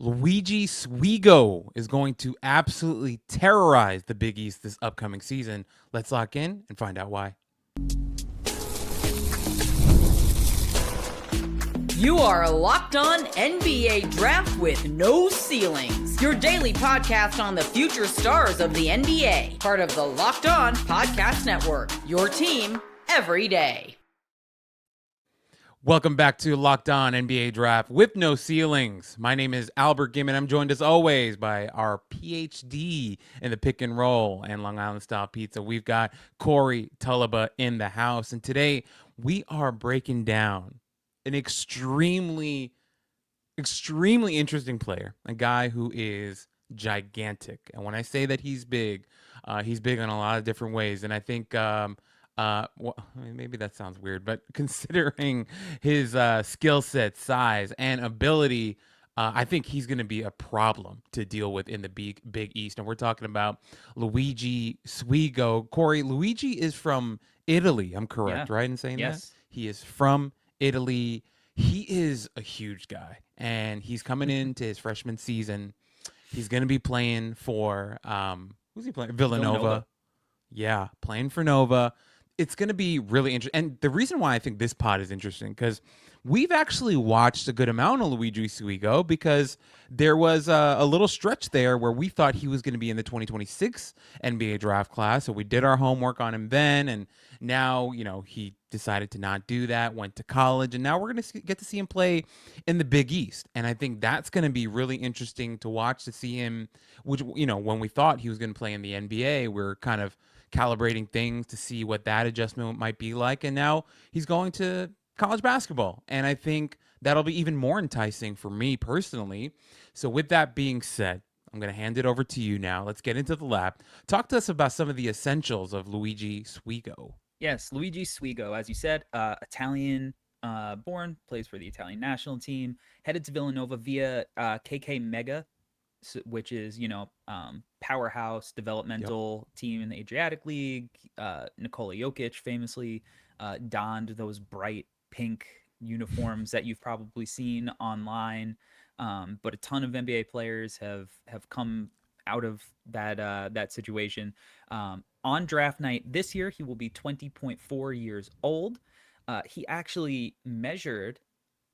Luigi Suigo is going to absolutely terrorize the Big East this upcoming season. Let's lock in and find out why. You are Locked On NBA Draft with no ceilings. Your daily podcast on the future stars of the NBA. Part of the Locked On Podcast Network. Your team every day. Welcome back to Locked On NBA Draft with no ceilings. My name is Albert Ghim, and I'm joined as always by our PhD in the pick and roll and Long Island style pizza. We've got Corey Tulaba in the house, and today we are breaking down an extremely interesting player, a guy who is gigantic. And when I say that he's big on a lot of different ways. And I think well, maybe that sounds weird, but considering his skill set, size, and ability, I think he's going to be a problem to deal with in the Big East. And we're talking about Luigi Suigo. Corey, Luigi is from Italy. I'm correct, right, in saying that? He is from Italy. He is a huge guy, and he's coming into his freshman season. He's going to be playing for who's he playing? Villanova. Yeah, playing for Nova. It's going to be really interesting. And the reason why I think this pod is interesting, because we've actually watched a good amount of Luigi Suigo, because there was a little stretch there where we thought he was going to be in the 2026 NBA draft class. So we did our homework on him then. And now, he decided to not do that, went to college. And now we're going to get to see him play in the Big East. And I think that's going to be really interesting to watch, to see him, which, when we thought he was going to play in the NBA, we're kind of calibrating things to see what that adjustment might be like. And now he's going to college basketball. And I think that'll be even more enticing for me personally. So with that being said, I'm going to hand it over to you now. Let's get into the lab. Talk to us about some of the essentials of Luigi Suigo. Yes, Luigi Suigo, as you said, Italian born, plays for the Italian national team, headed to Villanova via KK Mega, which is, powerhouse developmental team in the Adriatic League. Nikola Jokic famously donned those bright pink uniforms that you've probably seen online. But a ton of NBA players have come out of that situation. On draft night this year, he will be 20.4 years old. He actually measured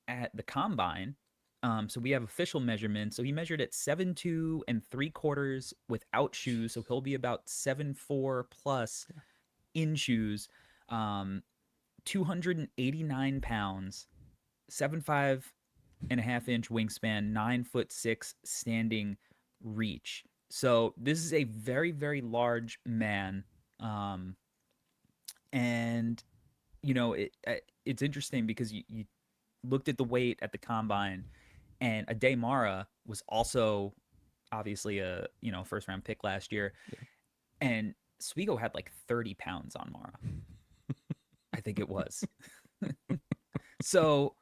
at the combine. So we have official measurements. So he measured at 7'2" and 3/4 without shoes. So he'll be about 7'4" plus in shoes. 289 pounds, 7'5.5" wingspan, 9'6" standing reach. So this is a very, very large man. And it's interesting because you looked at the weight at the combine, and Ade Mara was also obviously a first round pick last year, and Suigo had like 30 pounds on Mara. I think it was. So,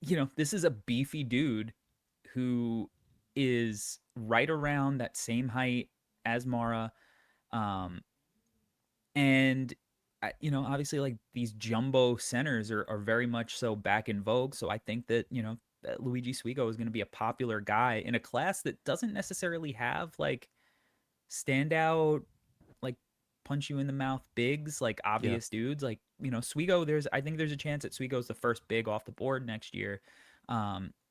this is a beefy dude who is right around that same height as Mara. And obviously, like, these jumbo centers are very much so back in vogue. So I think that, that Luigi Suigo is going to be a popular guy in a class that doesn't necessarily have like standout, like punch you in the mouth bigs, like obvious dudes. Like, Suigo, I think there's a chance that Suigo's the first big off the board next year.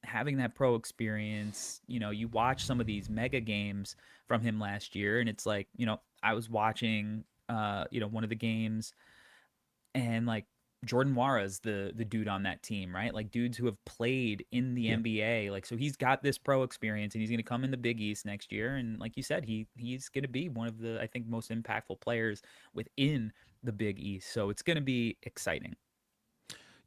Having that pro experience, you watch some of these mega games from him last year, and it's like, I was watching one of the games, and like Jordan Wara's the dude on that team, right? Like dudes who have played in the NBA. Like, so he's got this pro experience, and he's going to come in the Big East next year. And like you said, he's going to be one of the, I think, most impactful players within the Big East. So it's going to be exciting.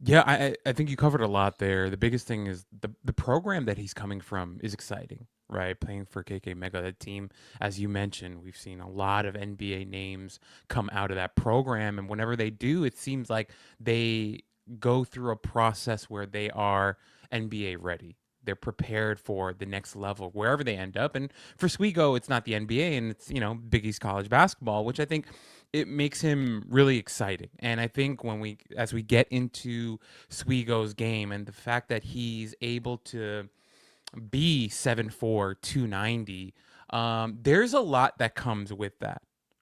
Yeah, I think you covered a lot there. The biggest thing is the program that he's coming from is exciting, right? Playing for KK Mega, that team, as you mentioned, we've seen a lot of NBA names come out of that program. And whenever they do, it seems like they go through a process where they are NBA ready. They're prepared for the next level, wherever they end up. And for Suigo, it's not the NBA, and it's, Big East college basketball, which I think it makes him really exciting. And I think as we get into Suigo's game and the fact that he's able to be 7'4", 290. There's a lot that comes with that,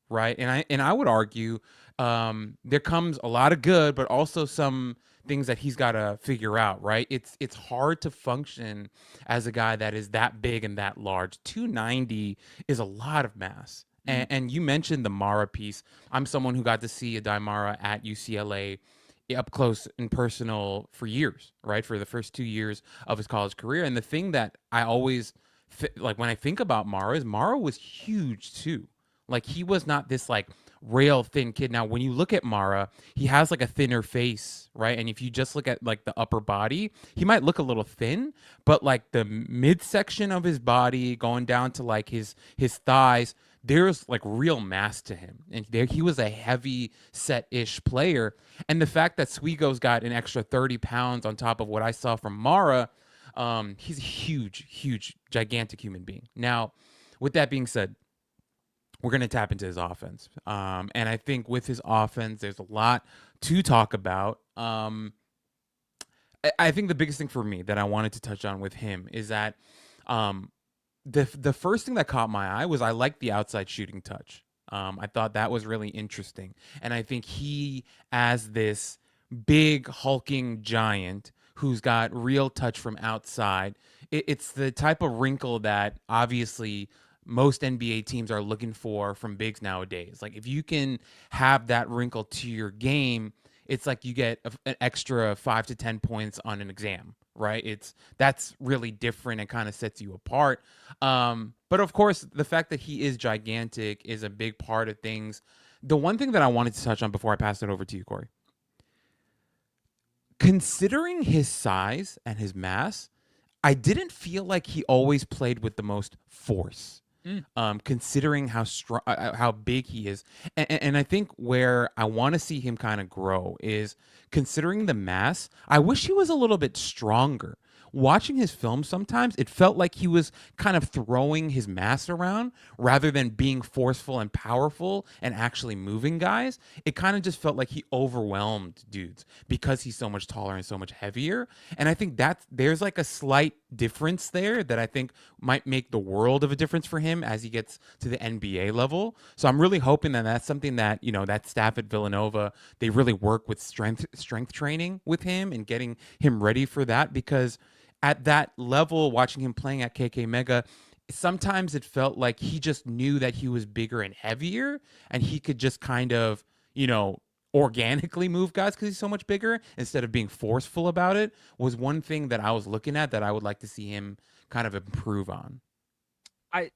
right? And I would argue there comes a lot of good, but also some things that he's got to figure out, right? It's hard to function as a guy that is that big and that large. 290 is a lot of mass. Mm. And you mentioned the Mara piece. I'm someone who got to see Adai Mara at UCLA up close and personal for years, right? For the first 2 years of his college career. And the thing that I always like when I think about Mara is Mara was huge too. Like he was not this like rail thin kid. Now, when you look at Mara, he has like a thinner face, right? And if you just look at like the upper body, he might look a little thin, but like the midsection of his body going down to like his thighs, there's like real mass to him. And there he was a heavy set-ish player. And the fact that Sweego's got an extra 30 pounds on top of what I saw from Mara, he's a huge, huge, gigantic human being. Now, with that being said, we're going to tap into his offense. And I think with his offense, there's a lot to talk about. I think the biggest thing for me that I wanted to touch on with him is that um, the first thing that caught my eye was I liked the outside shooting touch. I thought that was really interesting. And I think he, as this big hulking giant who's got real touch from outside, it's the type of wrinkle that obviously most NBA teams are looking for from bigs nowadays. Like if you can have that wrinkle to your game, it's like you get an extra 5 to 10 points on an exam, right? That's really different and kind of sets you apart. But of course, the fact that he is gigantic is a big part of things. The one thing that I wanted to touch on before I pass it over to you, Corey, considering his size and his mass, I didn't feel like he always played with the most force. Mm. Considering how strong, how big he is, and I think where I want to see him kind of grow is considering the mass. I wish he was a little bit stronger. Watching his film, sometimes it felt like he was kind of throwing his mass around rather than being forceful and powerful and actually moving guys. It kind of just felt like he overwhelmed dudes because he's so much taller and so much heavier. And I think that there's like a slight difference there that I think might make the world of a difference for him as he gets to the NBA level. So I'm really hoping that that's something that, that staff at Villanova, they really work with strength training with him and getting him ready for that, because at that level, watching him playing at KK Mega, sometimes it felt like he just knew that he was bigger and heavier and he could just kind of, organically move guys because he's so much bigger instead of being forceful about it, was one thing that I was looking at that I would like to see him kind of improve on.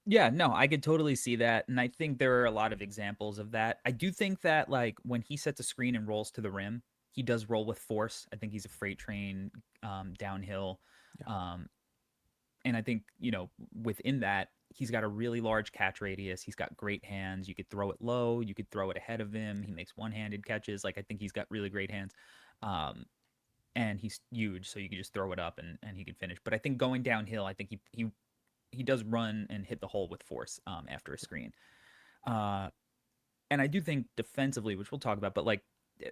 Yeah, no, I could totally see that. And I think there are a lot of examples of that. I do think that like when he sets a screen and rolls to the rim, he does roll with force. I think he's a freight train downhill. Yeah. And I think, within that, he's got a really large catch radius. He's got great hands. You could throw it low, you could throw it ahead of him. He makes one-handed catches. Like I think he's got really great hands. And he's huge, so you can just throw it up and he can finish. But I think going downhill, I think he does run and hit the hole with force after a screen. And I do think defensively, which we'll talk about, but like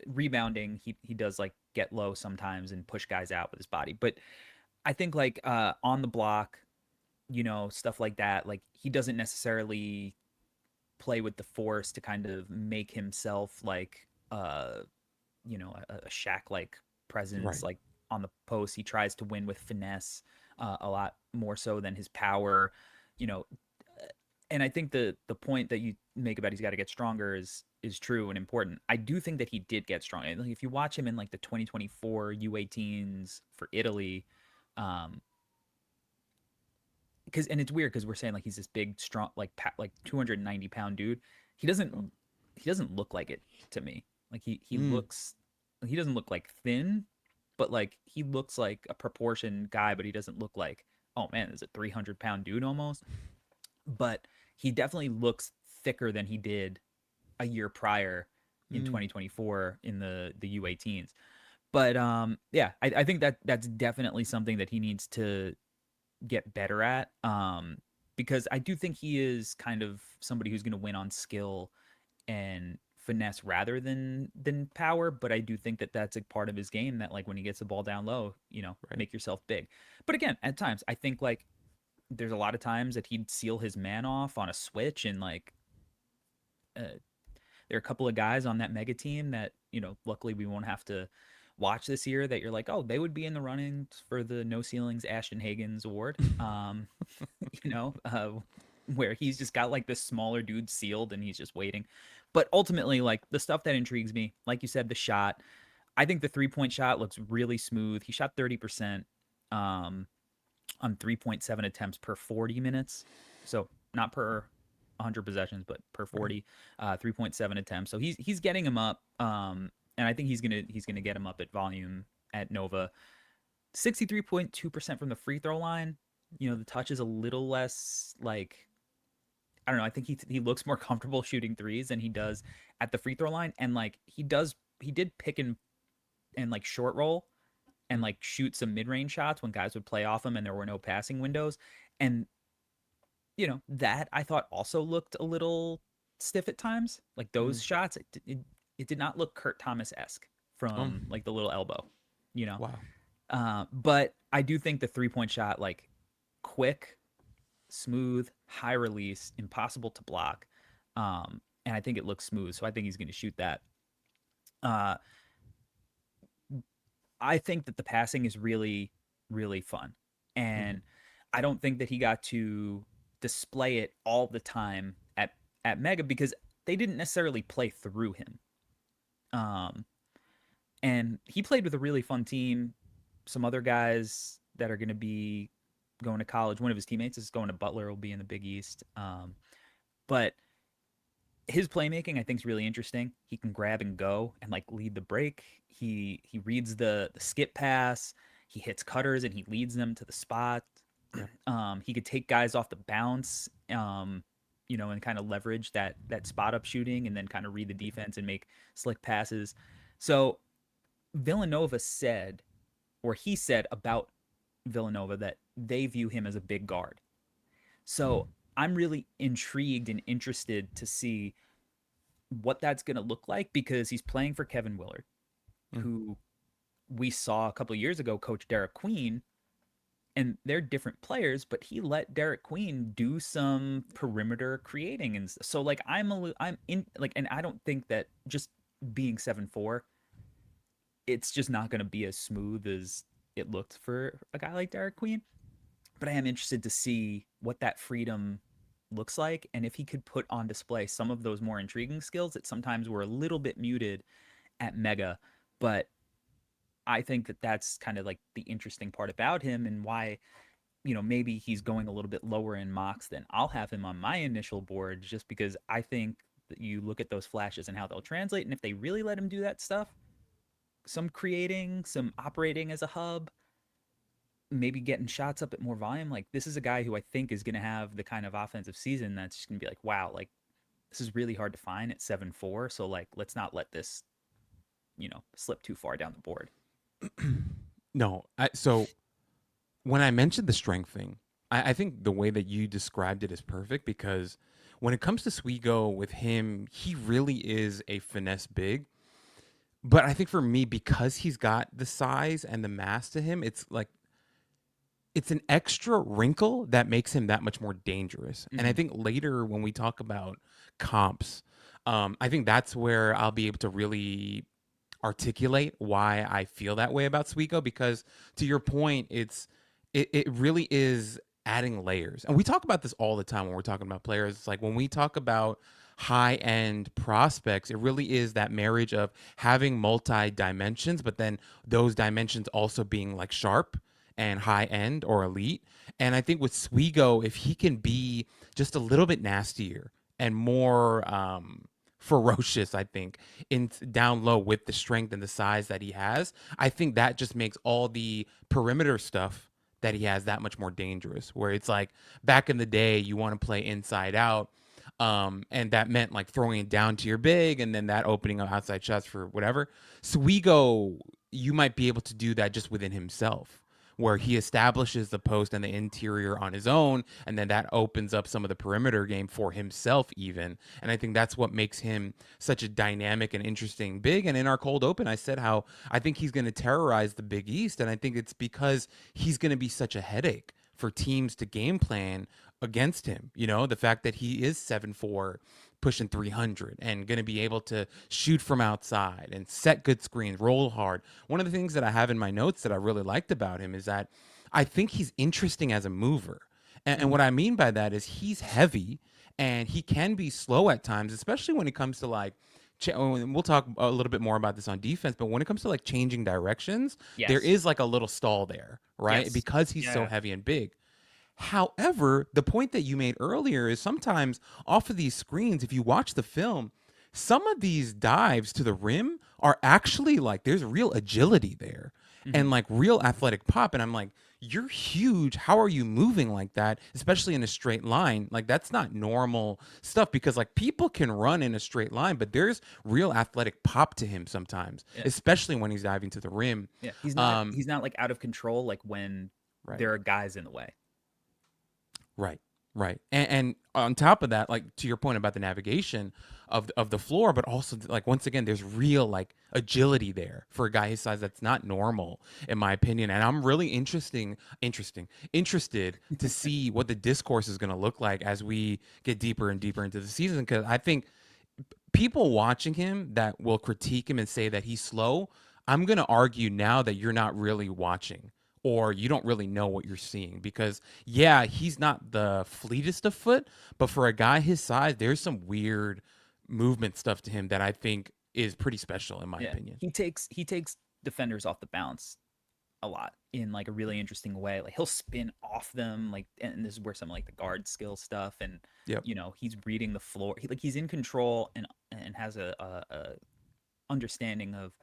rebounding, he does like get low sometimes and push guys out with his body. But I think like on the block, stuff like that, like he doesn't necessarily play with the force to kind of make himself like a Shaq like presence Right. like on the post. He tries to win with finesse a lot more so than his power, you know. And I think the point that you make about he's got to get stronger is true and important. I do think that he did get strong. Like if you watch him in like the 2024 U18s for Italy, because and it's weird because we're saying like he's this big, strong, like 290-pound dude. He doesn't look like it to me. Like he Mm. looks, he doesn't look like thin, but like he looks like a proportioned guy, but he doesn't look like, oh man, is a 300-pound dude almost. But he definitely looks thicker than he did a year prior in Mm. 2024 in the U18s. But yeah, I think that that's definitely something that he needs to get better at. Because I do think he is kind of somebody who's going to win on skill and finesse rather than power, but I do think that that's a part of his game that like when he gets the ball down low, Right. make yourself big. But again, at times I think like there's a lot of times that he'd seal his man off on a switch and like uh, there are a couple of guys on that mega team that, luckily we won't have to watch this year that you're like, oh, they would be in the running for the No Ceilings Ashton Hagens award. You know, where he's just got like this smaller dude sealed and he's just waiting. But ultimately, like the stuff that intrigues me, like you said, the shot. I think the 3-point shot looks really smooth. He shot 30% on 3.7 attempts per 40 minutes. So not per 100 possessions, but per 40, 3.7 attempts. So he's getting him up. And I think he's gonna get him up at volume at Nova. 63.2% from the free throw line. The touch is a little less like, I don't know. I think he looks more comfortable shooting threes than he does at the free throw line. And like he did pick and like short roll and like shoot some mid-range shots when guys would play off him and there were no passing windows. And that I thought also looked a little stiff at times. Like those shots, it did not look Kurt Thomas-esque from like the little elbow, Wow. But I do think the 3-point shot, like quick, smooth, high release, impossible to block. And I think it looks smooth. So I think he's going to shoot that. I think that the passing is really, really fun. And I don't think that he got to display it all the time at Mega because they didn't necessarily play through him. And he played with a really fun team. Some other guys that are going to be going to college. One of his teammates is going to Butler, will be in the Big East. But his playmaking, I think, is really interesting. He can grab and go and like lead the break. He reads the skip pass. He hits cutters and he leads them to the spot. Yeah. He could take guys off the bounce, and kind of leverage that spot up shooting and then kind of read the defense and make slick passes. So Villanova said, or he said about Villanova that they view him as a big guard. So I'm really intrigued and interested to see what that's going to look like because he's playing for Kevin Willard, who we saw a couple of years ago coach Derek Queen, and they're different players, but he let Derek Queen do some perimeter creating. And so like, I'm in like, and I don't think that just being 7'4", it's just not going to be as smooth as it looked for a guy like Derek Queen. But I am interested to see what that freedom looks like and if he could put on display some of those more intriguing skills that sometimes were a little bit muted at Mega. But I think that that's kind of like the interesting part about him and why, maybe he's going a little bit lower in mocks than I'll have him on my initial board, just because I think that you look at those flashes and how they'll translate. And if they really let him do that stuff, some creating, some operating as a hub, maybe getting shots up at more volume, like this is a guy who I think is going to have the kind of offensive season that's just going to be like, wow, like this is really hard to find at 7'4". So like, let's not let this, slip too far down the board. No. So when I mentioned the strength thing, I think the way that you described it is perfect because when it comes to Suigo with him, he really is a finesse big. But I think for me, because he's got the size and the mass to him, it's like it's an extra wrinkle that makes him that much more dangerous. And I think later when we talk about comps, I think that's where I'll be able to really articulate why I feel that way about Suigo, because to your point, it really is adding layers. And we talk about this all the time when we're talking about players. It's like when we talk about high-end prospects, it really is that marriage of having multi-dimensions, but then those dimensions also being like sharp and high-end or elite. And I think with Suigo, if he can be just a little bit nastier and more ferocious, I think, in down low with the strength and the size that he has, I think that just makes all the perimeter stuff that he has that much more dangerous. Where it's like back in the day, you want to play inside out, and that meant like throwing it down to your big and then that opening up outside shots for whatever. Suigo, you might be able to do that just within himself. where he establishes the post and the interior on his own, and then that opens up some of the perimeter game for himself even. And I think that's what makes him such a dynamic and interesting big. And in our cold open, I said how I think he's going to terrorize the Big East, and I think it's because he's going to be such a headache for teams to game plan against him. You know, the fact that he is 7'4", pushing 300, and going to be able to shoot from outside and set good screens, roll hard. One of the things that I have in my notes that I really liked about him is that I think he's interesting as a mover. And what I mean by that is he's heavy and he can be slow at times, especially when it comes to like, we'll talk a little bit more about this on defense, but when it comes to like changing directions, there Yes. is like a little stall there, right? Yes. Because he's so heavy and big. However, the point that you made earlier is sometimes off of these screens, if you watch the film, some of these dives to the rim are actually like there's real agility there and like real athletic pop. And I'm like, you're huge. How are you moving like that, especially in a straight line? Like that's not normal stuff because like people can run in a straight line, but there's real athletic pop to him sometimes, Yeah. especially when he's diving to the rim. Yeah, he's not like out of control like when Right. there are guys in the way. Right, right, and on top of that, like to your point about the navigation of the floor, but also like once again, there's real like agility there for a guy his size. That's not normal, in my opinion. And I'm really interested to see what the discourse is going to look like as we get deeper and deeper into the season. Because I think people watching him that will critique him and say that he's slow, I'm going to argue now that you're not really watching or you don't really know what you're seeing because yeah, he's not the fleetest of foot, but for a guy his size, there's some weird movement stuff to him that I think is pretty special in my opinion. He takes defenders off the bounce a lot in like a really interesting way. Like he'll spin off them, like, and this is where some like the guard skill stuff and Yep. you know he's reading the floor. He's in control and has a understanding of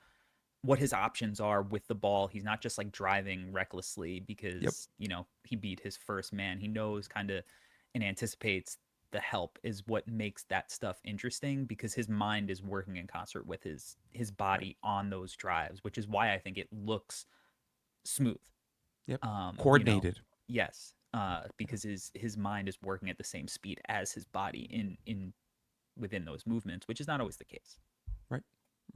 what his options are with the ball. He's not just like driving recklessly because you know he beat his first man. He knows kind of and anticipates the help is what makes that stuff interesting because his mind is working in concert with his body on those drives, which is why I think it looks smooth. Yep. You Coordinated. know, yes, because his mind is working at the same speed as his body in within those movements, which is not always the case. Right.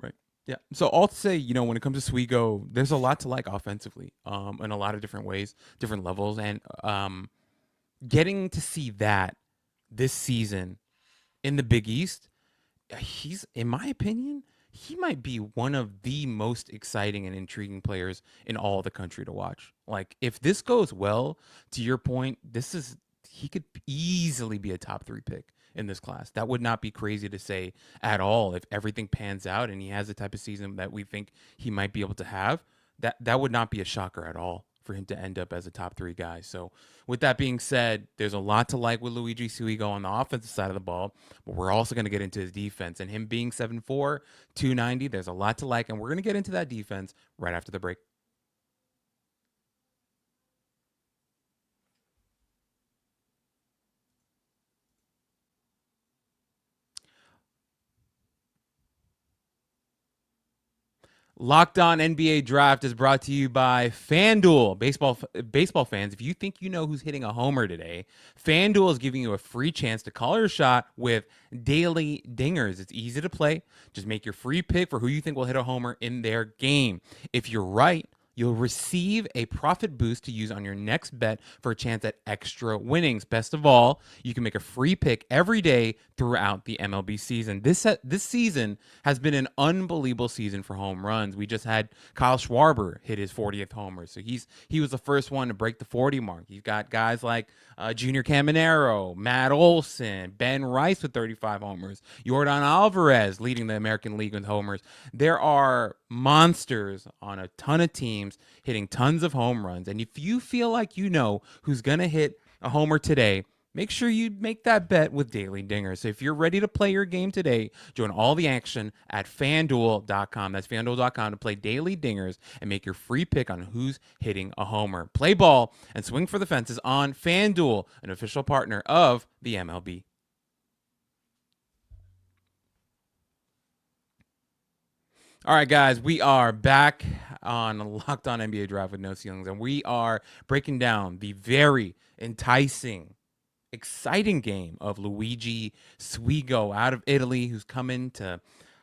Right. Yeah. So all to say, you know, when it comes to Suigo, there's a lot to like offensively, in a lot of different ways, different levels, and getting to see that this season in the Big East, he's, in my opinion, he might be one of the most exciting and intriguing players in all the country to watch. Like, if this goes well, to your point, he could easily be a top 3 pick in this class. That would not be crazy to say at all if everything pans out and he has the type of season that we think he might be able to have. That would not be a shocker at all for him to end up as a top 3 guy. So with that being said, there's a lot to like with Luigi Suigo on the offensive side of the ball, but we're also going to get into his defense and him being 7'4", 290. There's a lot to like, and we're going to get into that defense right after the break. Locked On NBA Draft is brought to you by FanDuel. Baseball fans, if you think you know who's hitting a homer today, FanDuel is giving you a free chance to call your shot with daily dingers. It's easy to play. Just make your free pick for who you think will hit a homer in their game. If you're right, you'll receive a profit boost to use on your next bet for a chance at extra winnings. Best of all, you can make a free pick every day throughout the MLB season. This season has been an unbelievable season for home runs. We just had Kyle Schwarber hit his 40th homer, so he was the first one to break the 40 mark. You've got guys like Junior Caminero, Matt Olson, Ben Rice with 35 homers, Yordan Alvarez leading the American League with homers. There are monsters on a ton of teams hitting tons of home runs. And if you feel like you know who's going to hit a homer today, make sure you make that bet with Daily Dingers. So if you're ready to play your game today, join all the action at FanDuel.com. That's FanDuel.com to play Daily Dingers and make your free pick on who's hitting a homer. Play ball and swing for the fences on FanDuel, an official partner of the MLB. All right, guys, we are back on Locked On NBA Draft with No Ceilings, and we are breaking down the very enticing, exciting game of Luigi Suigo out of Italy, who's coming to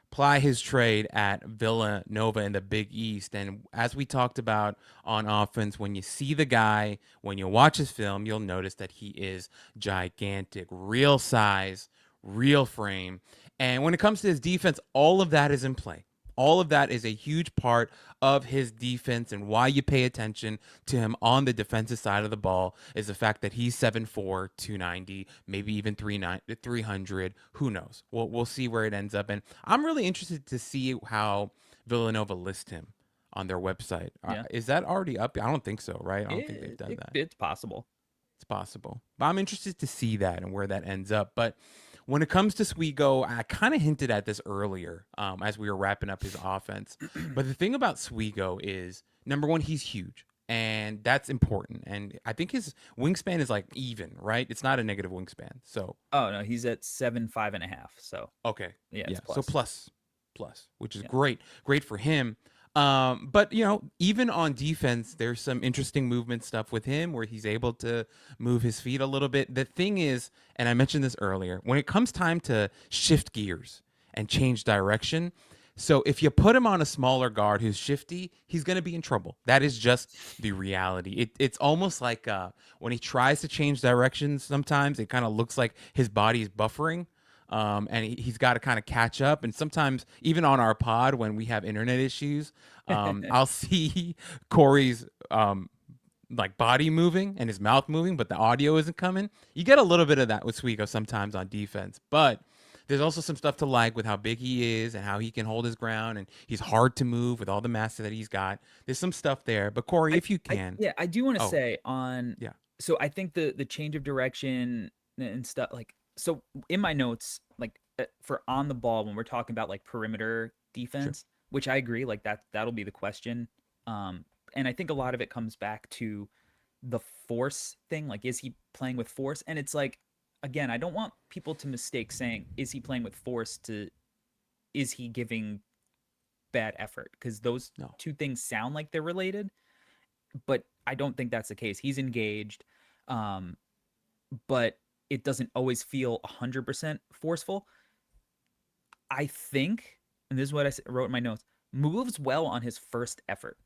ply his trade at Villanova in the Big East. And as we talked about on offense, when you see the guy, when you watch his film, you'll notice that he is gigantic, real size, real frame. And when it comes to his defense, all of that is in play. All of that is a huge part of his defense, and why you pay attention to him on the defensive side of the ball is the fact that he's 7'4", 290, maybe even 300. Who knows? We'll see where it ends up. And I'm really interested to see how Villanova lists him on their website. Yeah, Is that already up? I don't think so, right? I don't think they've done that. it's possible. It's possible. But I'm interested to see that and where that ends up. But when it comes to Suigo, I kind of hinted at this earlier as we were wrapping up his offense. But the thing about Suigo is, number one, he's huge. And that's important. And I think his wingspan is like even, right? It's not a negative wingspan. So, Oh no, he's at 7'5.5". So okay. yeah, Yeah. it's plus. So plus, which is Yeah. great. Great for him. But even on defense, there's some interesting movement stuff with him where he's able to move his feet a little bit. The thing is, and I mentioned this earlier, when it comes time to shift gears and change direction, so if you put him on a smaller guard who's shifty, he's going to be in trouble. That is just the reality. It's almost like when he tries to change directions, sometimes it kind of looks like his body is buffering. And he's got to kind of catch up. And sometimes, even on our pod, when we have internet issues, I'll see Corey's like body moving and his mouth moving, but the audio isn't coming. You get a little bit of that with Suigo sometimes on defense, but there's also some stuff to like with how big he is and how he can hold his ground, and he's hard to move with all the mass that he's got. There's some stuff there. But Corey, if you can, Yeah, I do want to oh say on. yeah, So I think the change of direction and stuff, like, so in my notes, like, for on the ball, when we're talking about like perimeter sure, defense, which I agree, like that'll be the question. And I think a lot of it comes back to the force thing. Like, is he playing with force? And it's like, again, I don't want people to mistake saying, is he playing with force to, is he giving bad effort? Because those no, two things sound like they're related, but I don't think that's the case. He's engaged, um, but it doesn't always feel 100% forceful. I think, and this is what I wrote in my notes, moves well on his first effort,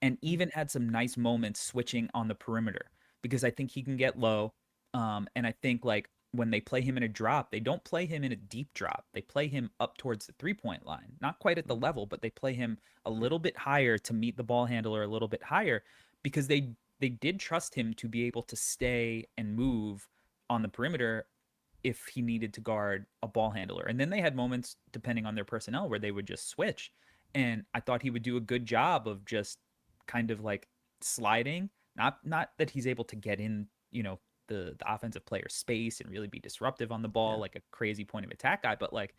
and even had some nice moments switching on the perimeter, because I think he can get low. And I think, like, when they play him in a drop, they don't play him in a deep drop. They play him up towards the 3-point line, not quite at the level, but they play him a little bit higher to meet the ball handler a little bit higher, because they did trust him to be able to stay and move on the perimeter if he needed to guard a ball handler. And then they had moments, depending on their personnel, where they would just switch. And I thought he would do a good job of just kind of like sliding. Not that he's able to get in, the offensive player space and really be disruptive on the ball, yeah, like a crazy point of attack guy, but like,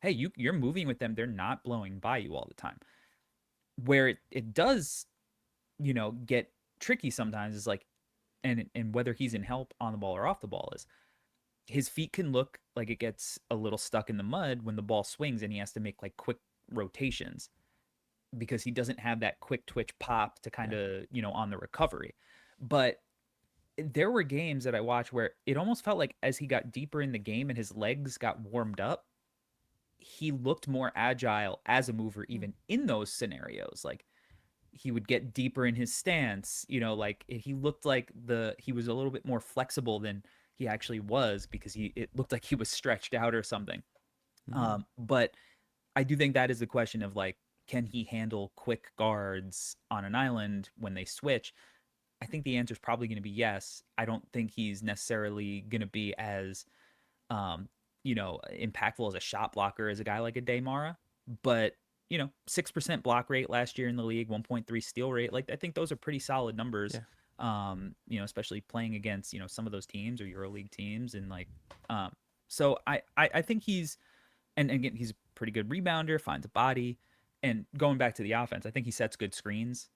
hey, you're moving with them. They're not blowing by you all the time. Where it does, get tricky sometimes is like, and whether he's in help on the ball or off the ball, is his feet can look like it gets a little stuck in the mud when the ball swings and he has to make like quick rotations, because he doesn't have that quick twitch pop to kind yeah, of, on the recovery. But there were games that I watched where it almost felt like as he got deeper in the game and his legs got warmed up, he looked more agile as a mover, even in those scenarios. Like, he would get deeper in his stance, like he looked like he was a little bit more flexible than he actually was, because it looked like he was stretched out or something. mm-hmm. But I do think that is the question of, like, can he handle quick guards on an island when they switch? I think the answer is probably going to be yes. I don't think he's necessarily going to be as, impactful as a shot blocker as a guy like a Daymara, but 6% block rate last year in the league, 1.3 steal rate. Like, I think those are pretty solid numbers. Yeah. Especially playing against, some of those teams or EuroLeague teams. And like, so I think and again, he's a pretty good rebounder, finds a body. And going back to the offense, I think he sets good screens,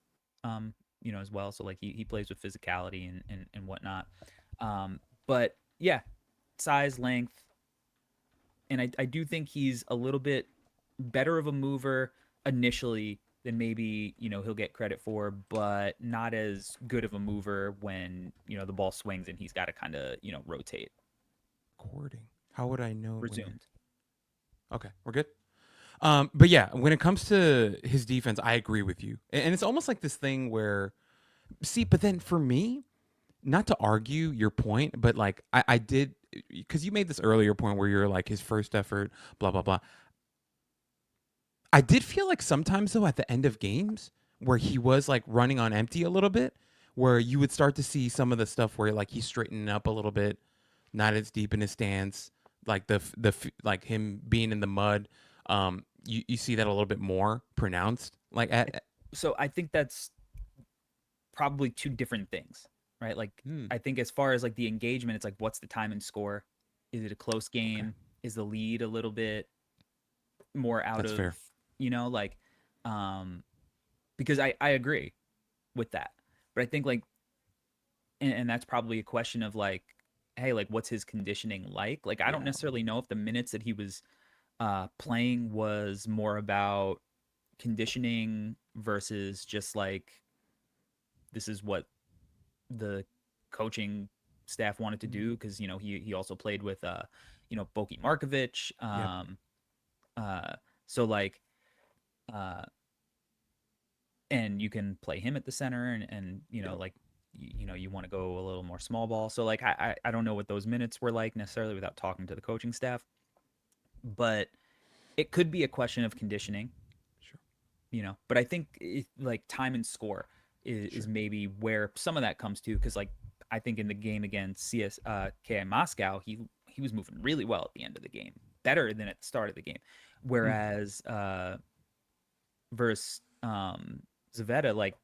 as well. So like he plays with physicality and whatnot. But yeah, size, length. And I do think he's a little bit better of a mover. initially than maybe, he'll get credit for, but not as good of a mover when, the ball swings and he's got to kind of, rotate. Recording. How would I know when you're Resumed. okay? We're good. But yeah, when it comes to his defense, I agree with you, and it's almost like this thing where, see, but then for me, not to argue your point, but like I did, because you made this earlier point where you're like his first effort, blah blah blah. I did feel like sometimes though at the end of games where he was like running on empty a little bit, where you would start to see some of the stuff where like he's straightening up a little bit, not as deep in his stance, like like him being in the mud. You see that a little bit more pronounced, like So I think that's probably two different things, right? Like, hmm, I think as far as like the engagement, it's like, what's the time and score? Is it a close okay, game? Is the lead a little bit more out that's of, fair. like, um, because I agree with that. But I think like, and that's probably a question of like, hey, like, what's his conditioning like? Like, I don't Yeah. necessarily know if the minutes that he was playing was more about conditioning versus just like, this is what the coaching staff wanted to Mm, do, because he also played with Boki Markovic, yep. uh so like, uh and you can play him at the center, and Yep. like, you want to go a little more small ball, so like, I don't know what those minutes were like necessarily without talking to the coaching staff, but it could be a question of conditioning, Sure. but I think like time and score is Sure. maybe where some of that comes to, because like, I think in the game against KI Moscow, he was moving really well at the end of the game, better than at the start of the game, Mm, whereas versus Zaveta, like,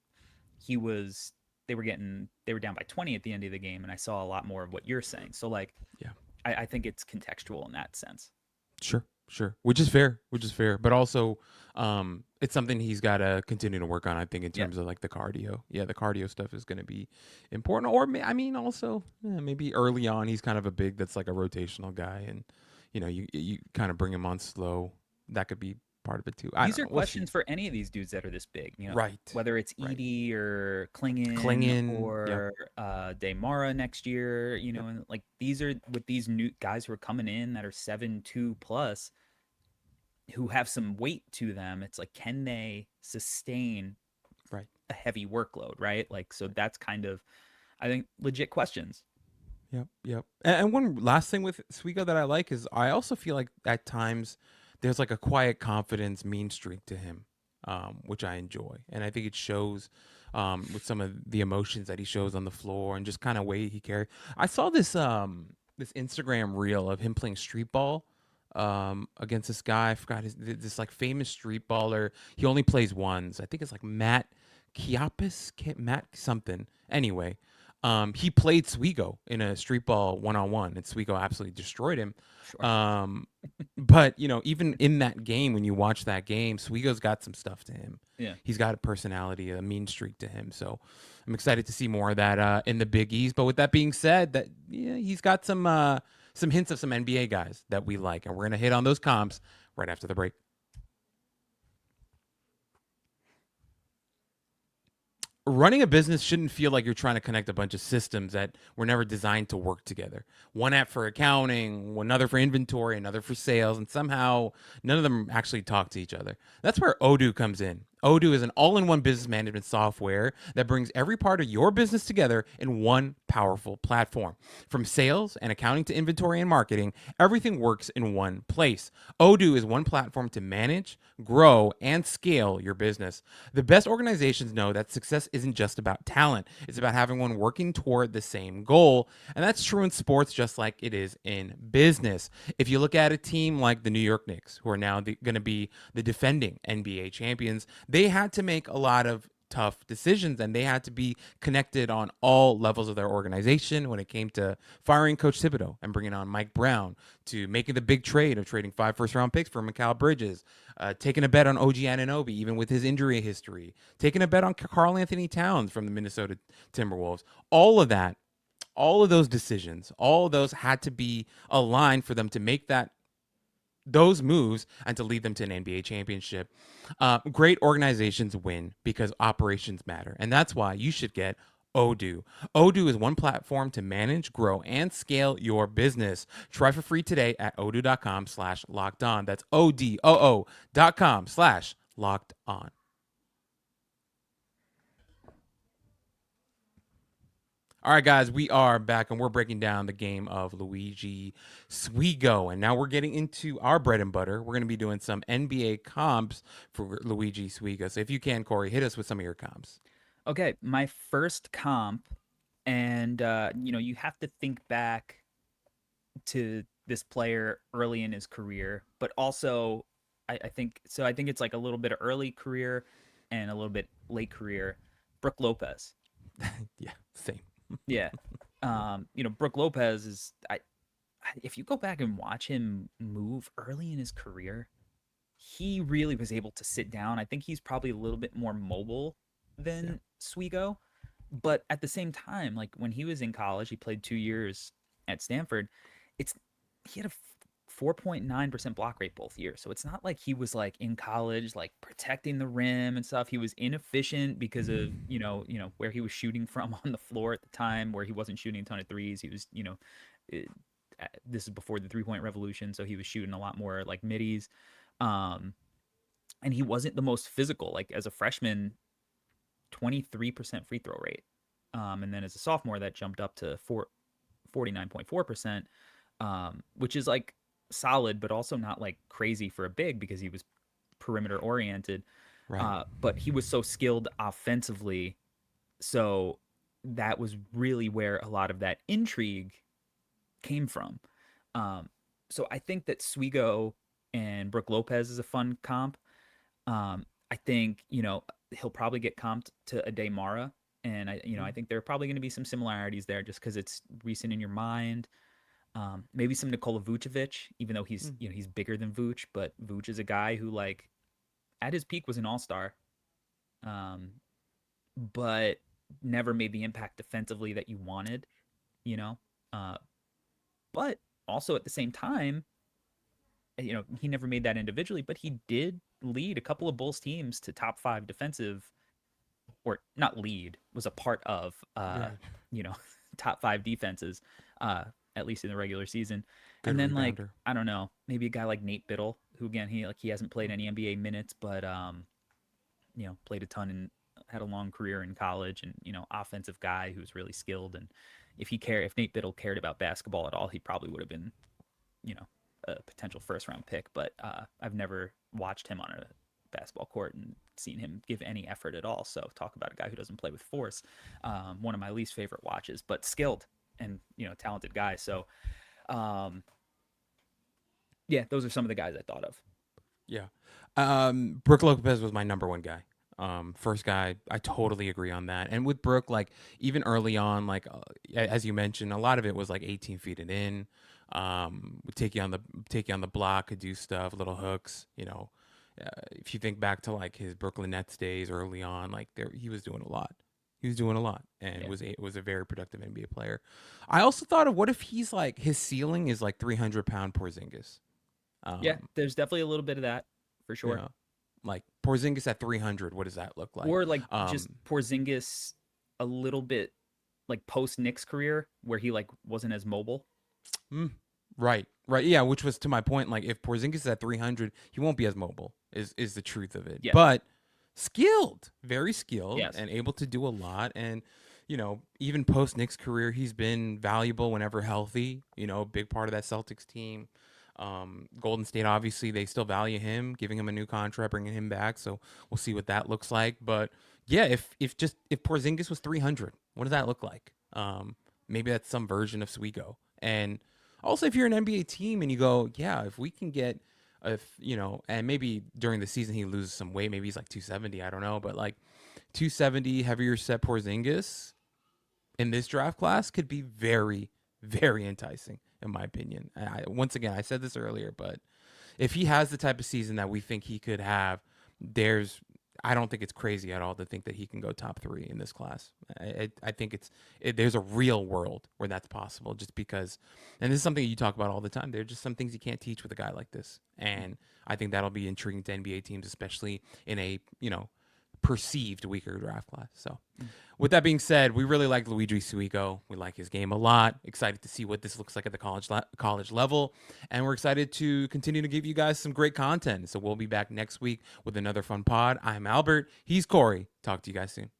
he was they were down by 20 at the end of the game, and I saw a lot more of what you're saying, so like, yeah. I think it's contextual in that sense. Sure, sure. Which is fair, which is fair. But also, it's something he's got to continue to work on, I think, in Yeah. terms of like the cardio. Yeah, the cardio stuff is going to be important. Or, I mean, also, maybe early on, he's kind of a big that's like a rotational guy. And, you kind of bring him on slow. That could be part of it too. I These don't are know. We'll see. questions for any of these dudes that are this big, Right, whether it's right. Edie or Klingon Clinging. Yep, or Daymara next year, yep. and like, these are with these new guys who are coming in that are 7'2" plus, who have some weight to them. It's like, can they sustain Right, a heavy workload, right? Like, so right. that's kind of, I think, legit questions. Yep, yep. And one last thing with Swigo that I like is I also feel like at times there's like a quiet confidence, mean streak to him, which I enjoy, and I think it shows with some of the emotions that he shows on the floor and just kind of way he carries. I saw this Instagram reel of him playing street ball against this guy. I forgot this like famous street baller. He only plays ones. I think it's like Matt Matt something. Anyway, he played Swigo in a street ball 1-on-1, and Swigo absolutely destroyed him. Sure. Um, but even in that game, when you watch that game, Swigo's got some stuff to him. Yeah. He's got a personality, a mean streak to him. So I'm excited to see more of that in the Big East. But with that being said, that he's got some hints of some NBA guys that we like, and we're gonna hit on those comps right after the break. Running a business shouldn't feel like you're trying to connect a bunch of systems that were never designed to work together. One app for accounting, another for inventory, another for sales, and somehow none of them actually talk to each other. That's where Odoo comes in. Odoo is an all in one business management software that brings every part of your business together in one powerful platform. From sales and accounting to inventory and marketing, everything works in one place. Odoo is one platform to manage, grow, and scale your business. The best organizations know that success isn't just about talent, it's about having one working toward the same goal. And that's true in sports just like it is in business. If you look at a team like the New York Knicks, who are now going to be the defending NBA champions, they had to make a lot of tough decisions and they had to be connected on all levels of their organization when it came to firing Coach Thibodeau and bringing on Mike Brown, to making the big trade of trading 5 first-round picks for Mikal Bridges, taking a bet on OG Anunoby even with his injury history, taking a bet on Karl Anthony Towns from the Minnesota Timberwolves. All of that, all of those decisions, all of those had to be aligned for them to make that those moves and to lead them to an NBA championship. Great organizations win because operations matter. And that's why you should get Odoo. Odoo is one platform to manage, grow, and scale your business. Try for free today at odoo.com/locked on. That's odoo.com/locked on. All right, guys, we are back and we're breaking down the game of Luigi Suigo. And now we're getting into our bread and butter. We're going to be doing some NBA comps for Luigi Suigo. So if you can, Corey, hit us with some of your comps. Okay, my first comp, and you have to think back to this player early in his career, but also I think so. I think it's like a little bit of early career and a little bit late career. Brooke Lopez. Yeah, same. Yeah. Brooke Lopez is if you go back and watch him move early in his career, he really was able to sit down. I think he's probably a little bit more mobile than Swigo, but at the same time, like when he was in college, he played 2 years at Stanford. It's he had a 4.9% block rate both years. So it's not like he was like in college, like protecting the rim and stuff. He was inefficient because of, where he was shooting from on the floor at the time, where he wasn't shooting a ton of threes. He was, this is before the 3-point revolution. So he was shooting a lot more like middies. And he wasn't the most physical, like as a freshman, 23% free throw rate. And then as a sophomore, that jumped up to 49.4%, which is like solid, but also not like crazy for a big because he was perimeter oriented. Right. But he was so skilled offensively. So that was really where a lot of that intrigue came from. So I think that Swigo and Brooke Lopez is a fun comp. I think, he'll probably get comped to Ade Mara. And I think there are probably going to be some similarities there just because it's recent in your mind. Maybe some Nikola Vucevic, even though he's bigger than Vuce, but Vuce is a guy who like at his peak was an all-star, but never made the impact defensively that you wanted, but also at the same time, he never made that individually, but he did lead a couple of Bulls teams to top 5 defensive, or not lead, was a part of, top 5 defenses, at least in the regular season. Good and then rebounder. like, I don't know, maybe a guy like Nate Biddle, who again, he hasn't played any NBA minutes, but, played a ton and had a long career in college and, offensive guy who's really skilled. And if Nate Biddle cared about basketball at all, he probably would have been, a potential first round pick, but I've never watched him on a basketball court and seen him give any effort at all. So talk about a guy who doesn't play with force. One of my least favorite watches, but skilled and, talented guy. So, those are some of the guys I thought of. Yeah. Brooke Lopez was my number one guy. First guy, I totally agree on that. And with Brooke, like even early on, like as you mentioned, a lot of it was like 18 feet and in. Would take you on the block, could do stuff, little hooks. If you think back to like his Brooklyn Nets days early on, like he was doing a lot. He was doing a lot, and was a very productive NBA player. I also thought of what if he's like his ceiling is like 300-pound Porzingis. There's definitely a little bit of that for sure. Like Porzingis at 300, what does that look like? Or like just Porzingis a little bit like post Knicks career where he like wasn't as mobile. Right. Yeah, which was to my point. Like if Porzingis is at 300, he won't be as mobile. Is the truth of it. Yeah. But skilled, very skilled, Yes. and able to do a lot. And even post Knicks career, he's been valuable whenever healthy. A big part of that Celtics team. Golden State, obviously, they still value him, giving him a new contract, bringing him back. So we'll see what that looks like. But yeah, if Porzingis was 300, what does that look like? Maybe that's some version of Swigo. And also, if you're an NBA team and you go, yeah, if we can get, and maybe during the season he loses some weight, maybe he's like 270, I don't know, but like 270 heavier set Porzingis in this draft class could be very, very enticing, in my opinion. Once again, I said this earlier, but if he has the type of season that we think he could have, I don't think it's crazy at all to think that he can go top 3 in this class. I think there's a real world where that's possible, just because, and this is something you talk about all the time. There are just some things you can't teach with a guy like this, and I think that'll be intriguing to NBA teams, especially in a perceived weaker draft class. So with that being said, we really like Luigi Suigo. We like his game a lot. Excited to see what this looks like at the college level. And we're excited to continue to give you guys some great content. So we'll be back next week with another fun pod. I'm Albert. He's Corey. Talk to you guys soon.